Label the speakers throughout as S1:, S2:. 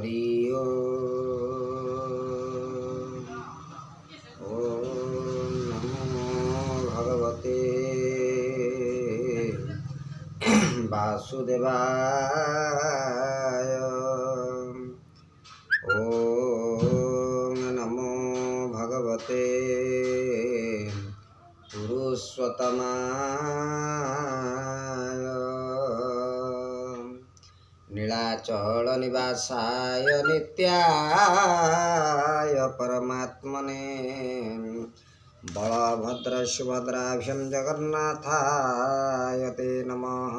S1: हरि ओम नमो भगवते वासुदेवाय। ओम नमो भगवते पुरुषोत्तमाय। नीलाचल निवासाय नित्याय परमात्मने बलभद्र सुभद्राभ्यां जगन्नाथाय ते नमः।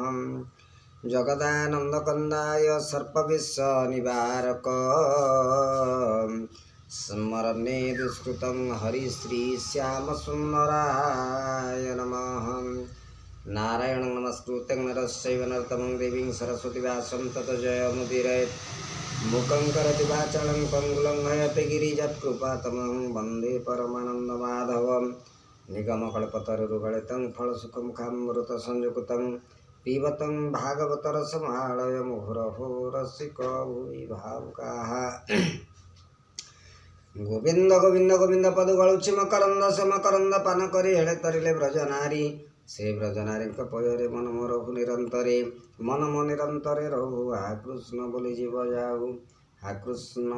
S1: जगदानन्दकन्दाय सर्पविश्वनिवारक स्मरणे दुष्कृतं हरिश्रीश्यामसुन्दराय नमः। नारायणं नमस्कृत्य नरश्चैव नरोत्तमं देवीं सरस्वती व्यासं ततो जयमुदीरयेत्। मूकं करोति वाचालं पङ्गुलं हयते गिरिजत्कृपातमं वन्दे परमानन्दमाधवं। निगमकल्पतरुगलितं फलसुखमुखामृतसंयुक्तं पिबतं भागवतरसमालय मुहुरहो रसिको भुवि भावुकाः। गोविंद गोविंद गोविंद पदुगळुछि मकरंद से मकरंद पान करी हेळे तरिले ब्रजनारी। से ब्रजनारी पୟରେ मन मोर रहु निरंतरे मन मो निरंतरे रहु। आ कृष्ण बोली जीव जाऊ आ कृष्ण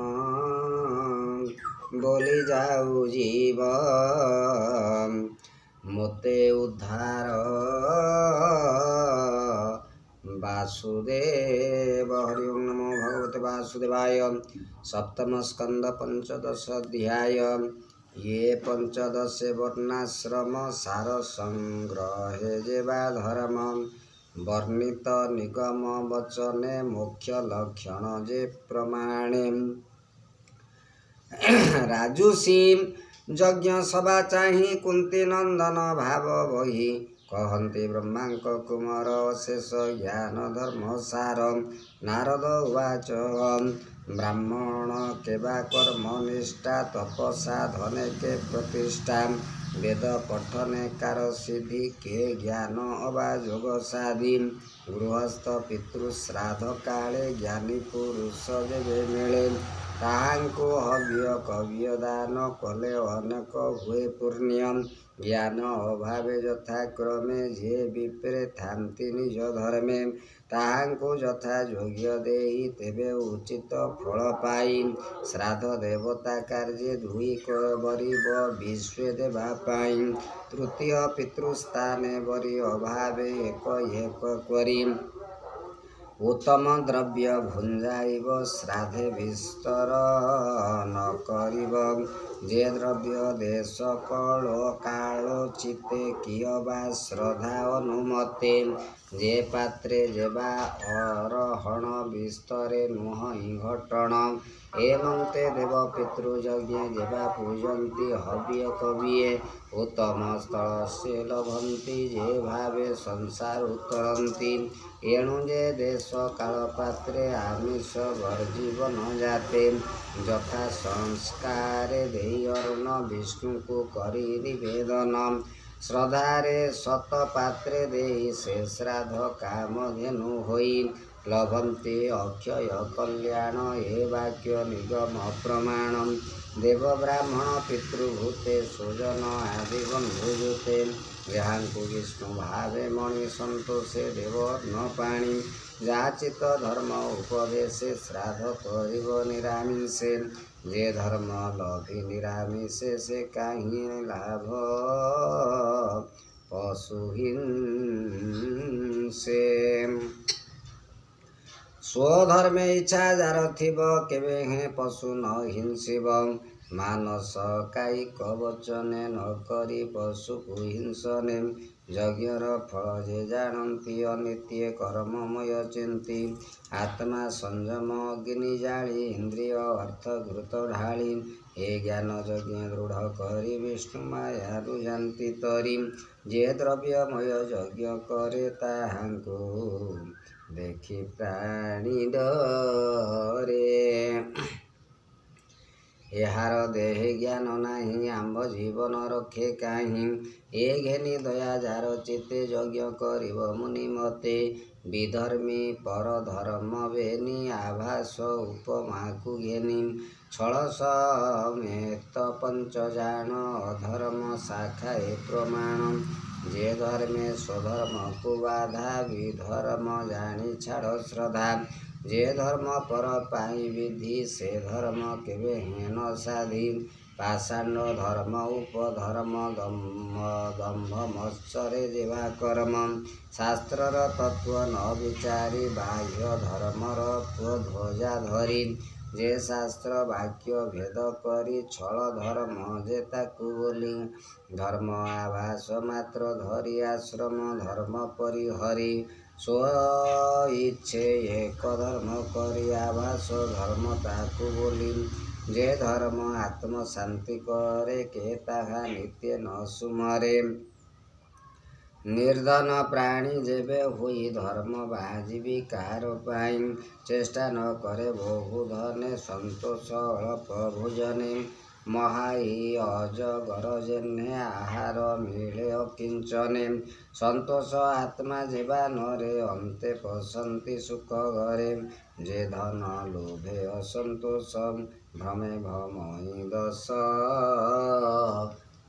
S1: बोली जाऊ जीव मोते उद्धार वासुदेव। हरि ओम नमो भगवते वासुदेवाय। सप्तम स्कंद पंचदश अध्याय। ये पंचदशे वर्णाश्रम सार संग्रहे जेवा धर्म वर्णित निगम वचने मुख्य लक्षण जे प्रमाणे। राजुषी यज्ञ सभा चाहि कुंती नंदन भाव बही कहन्ति ब्रह्मांक कुमार शेष ज्ञान धर्म सार। नारद उवाच ब्राह्मण केवा कर्म निष्ठा तपसा धने के प्रतिष्ठा वेद पठने कार सिद्धि के ज्ञान अवा जोग साधि। गृहस्थ पितृश्राद्ध काले ज्ञानी पुरुष जेबे मिले ताहांको हव्य कव्य दान कले अनेक हुए पुण्य। ज्ञान अभावे यथाक्रमे जे विप्रे थांति निज धर्मे ताहांको यथा योग्य देई तेबे उचित फल पाई। श्राद्ध देवता कार्ये दुई बरी विश्वे देवा पाई। तृतीय पितृस्थाने बरी अभावे एक एक करी उत्तम द्रव्य भुंजाइब श्राद्धे विस्तर न करिब। जे द्रव्य देश कल कालोचिते कियबा श्रद्धा अनुमते जे पात्रे जेबा अरहण विस्तरे नुहि घटण। एमंते देव पितृयज्ञे जेबा पूजन्ति हव्य कविये उत्तम स्थल से लभन्ति जे भावे संसार उतरन्ति। एणु जे देश काल पात्रे आमिष वर्जीव न जाते यथा संस्कारे देई अरुण विष्णु को करी निवेदन। श्रद्धारे सत पात्रे देई से श्राद्ध कामधेनु होई लभन्ते अक्षय कल्याण। ए वाक्य निगम प्रमाणम। देव ब्राह्मण पितृभूते सुजन आदि बंधुजुते जहाँकु विष्णु भावे मणि संतोषे देव न पाणी। जाचित धर्म उपदेशे श्राद्ध करिब निरामिषे जे धर्म लभि निरामिषे से काहि लाभ पशुहिंसे। स्वधर्मे इच्छा जार थिब केबे हे पशु न हिंसिब। मानस कायिक वचने न करी पशु को हिंसने। यज्ञर फल जे जानती अनित्य कर्ममय चिंती। आत्मा संयम अग्नि जाली इंद्रिय अर्थ घृत ढाली। हे ज्ञान यज्ञ दृढ़ करी विष्णु माया रुजान्ति तरी। जे द्रव्यमय यज्ञ करे ताहांको देखि प्राणी डरे। ଏହାର ଦେହେ ଜ୍ଞାନ ନାହିଁ ଆମ୍ଭ ଜୀବନ ରକ୍ଷେ କାହିଁ। ଏ ଘେନି ଦୟା ଯାର ଚିତ୍ତେ ଯଜ୍ଞ କରିବ ମୁନି ମତେ। ବିଧର୍ମୀ ପର ଧର୍ମ ବେନି ଆଭାସ ଉପମାକୁ ଘେନି। ଛଳ ସମେତ ପଞ୍ଚ ଜାଣ ଅଧର୍ମ ଶାଖାଏ ପ୍ରମାଣ। ଯେ ଧର୍ମେ ସ୍ୱଧର୍ମକୁ ବାଧା ବିଧର୍ମ ଜାଣି ଛାଡ଼ ଶ୍ରଦ୍ଧା। ଯେ ଧର୍ମ ପର ପାଇଁ ବିଧି ସେ ଧର୍ମ କେବେ ହେନ ସାଧି। ପାଷାଣ୍ଡ ଧର୍ମ ଉପଧର୍ମ ଦମ୍ଭ ମତ୍ସରେ ଯେବା କର୍ମ। ଶାସ୍ତ୍ରର ତତ୍ତ୍ୱ ନ ବିଚାରି ବାହ୍ୟ ଧର୍ମର ଧ୍ୱଜା ଧରି। ଯେ ଶାସ୍ତ୍ର ବାକ୍ୟ ଭେଦ କରି ଛଳ ଧର୍ମ ଯେ ତାକୁ ବୋଲି। ଧର୍ମ ଆଭାସ ମାତ୍ର ଧରି ଆଶ୍ରମ ଧର୍ମ ପରିହରି। ସ୍ୱ ଇଚ୍ଛେ ଏକ ଧର୍ମ କରି ଆଭାସ ଧର୍ମ ତାକୁ ବୋଲି। ଯେ ଧର୍ମ ଆତ୍ମ ଶାନ୍ତି କରେ କେ ତାହା ନିତ୍ୟ ନ ସୁମରେ। ନିର୍ଧନ ପ୍ରାଣୀ ଯେବେ ହୋଇ ଧର୍ମ ବାଜୀବିକାର ପାଇଁ। ଚେଷ୍ଟା ନ କରେ ବହୁ ଧନେ ସନ୍ତୋଷ ଅଳ୍ପ ଭୋଜନେ। ମହାଇ ଅଜଗର ଯେହ୍ନେ ଆହାର ମିଳେ ଅକିଞ୍ଚନେ। ସନ୍ତୋଷ ଆତ୍ମା ଯେବା ନରେ ଅନ୍ତେ ପଶନ୍ତି ସୁଖ ଘରେ। ଯେ ଧନ ଲୋଭେ ଅସନ୍ତୋଷ ଭ୍ରମେ ଭ୍ରମଇ ଦଶ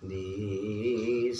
S1: ଦିଶ।